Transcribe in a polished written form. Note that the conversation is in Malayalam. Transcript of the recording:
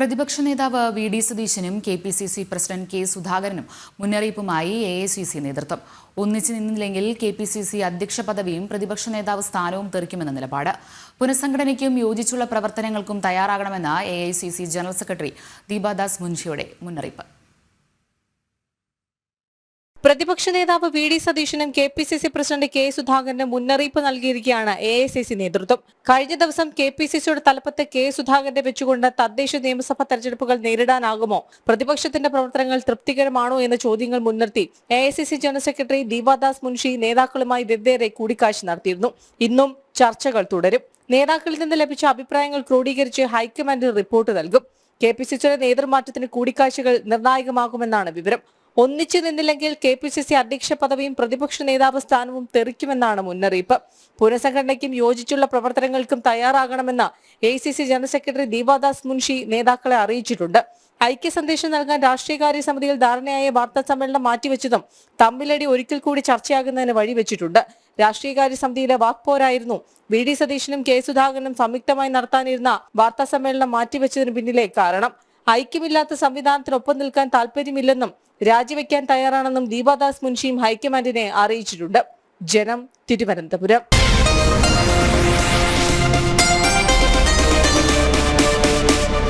പ്രതിപക്ഷ നേതാവ് വി ഡി സതീശനും കെ.പി.സി.സി പ്രസിഡന്റ് കെ സുധാകരനും മുന്നറിയിപ്പുമായി എ.ഐ.സി.സി നേതൃത്വം. ഒന്നിച്ചു നിന്നില്ലെങ്കിൽ കെ.പി.സി.സി അധ്യക്ഷ പദവിയും പ്രതിപക്ഷ നേതാവ് സ്ഥാനവും തെറിക്കുമെന്ന നിലപാട്. പുനഃസംഘടനയ്ക്കും യോജിച്ചുള്ള പ്രവർത്തനങ്ങൾക്കും തയ്യാറാകണമെന്ന എ.ഐ.സി.സി ജനറൽ സെക്രട്ടറി ദീപാദാസ് മുൻഷിയുടെ മുന്നറിയിപ്പ്. പ്രതിപക്ഷ നേതാവ് വി ഡി സതീശനും കെ.പി.സി.സി പ്രസിഡന്റ് കെ സുധാകരനും മുന്നറിയിപ്പ് നൽകിയിരിക്കുകയാണ് എ.ഐ.സി.സി നേതൃത്വം. കഴിഞ്ഞ ദിവസം കെ.പി.സി.സിയുടെ തലപ്പത്ത് കെ സുധാകരനെ വെച്ചുകൊണ്ട് തദ്ദേശ നിയമസഭാ തെരഞ്ഞെടുപ്പുകൾ നേരിടാനാകുമോ, പ്രതിപക്ഷത്തിന്റെ പ്രവർത്തനങ്ങൾ തൃപ്തികരമാണോ എന്ന ചോദ്യങ്ങൾ മുൻനിർത്തി AICC general secretary Deepa Das Munshi നേതാക്കളുമായി വെവ്വേറെ കൂടിക്കാഴ്ച നടത്തിയിരുന്നു. ഇന്നും ചർച്ചകൾ തുടരും. നേതാക്കളിൽ നിന്ന് ലഭിച്ച അഭിപ്രായങ്ങൾ ക്രോഡീകരിച്ച് ഹൈക്കമാൻഡിന് റിപ്പോർട്ട് നൽകും. കെ.പി.സി.സിയുടെ നേതൃമാറ്റത്തിന് കൂടിക്കാഴ്ചകൾ നിർണായകമാകുമെന്നാണ് വിവരം. ഒന്നിച്ചു നിന്നില്ലെങ്കിൽ കെ.പി.സി.സി അധ്യക്ഷ പദവിയും പ്രതിപക്ഷ നേതാവ് സ്ഥാനവും തെറിക്കുമെന്നാണ് മുന്നറിയിപ്പ്. പുനഃസംഘടനയ്ക്കും യോജിച്ചുള്ള പ്രവർത്തനങ്ങൾക്കും തയ്യാറാകണമെന്ന് AICC general secretary Deepa Das Munshi നേതാക്കളെ അറിയിച്ചിട്ടുണ്ട്. ഐക്യ സന്ദേശം നൽകാൻ രാഷ്ട്രീയകാര്യ സമിതിയിൽ ധാരണയായ വാർത്താ സമ്മേളനം മാറ്റിവെച്ചതും തമ്മിലടി ഒരിക്കൽ കൂടി ചർച്ചയാകുന്നതിന് വഴിവെച്ചിട്ടുണ്ട്. രാഷ്ട്രീയകാര്യ സമിതിയിലെ വാക്പോരായിരുന്നു വി ഡി സതീശനും കെ സുധാകരനും സംയുക്തമായി നടത്താനിരുന്ന വാർത്താ സമ്മേളനം മാറ്റിവെച്ചതിന് പിന്നിലെ കാരണം. ഐക്യമില്ലാത്ത സംവിധാനത്തിനൊപ്പം നിൽക്കാൻ താല്പര്യമില്ലെന്നും രാജിവെക്കാൻ തയ്യാറാണെന്നും ദീപാദാസ് മുൻഷിയും ഹൈക്കമാൻഡിനെ അറിയിച്ചിട്ടുണ്ട്. ജനം, തിരുവനന്തപുരം.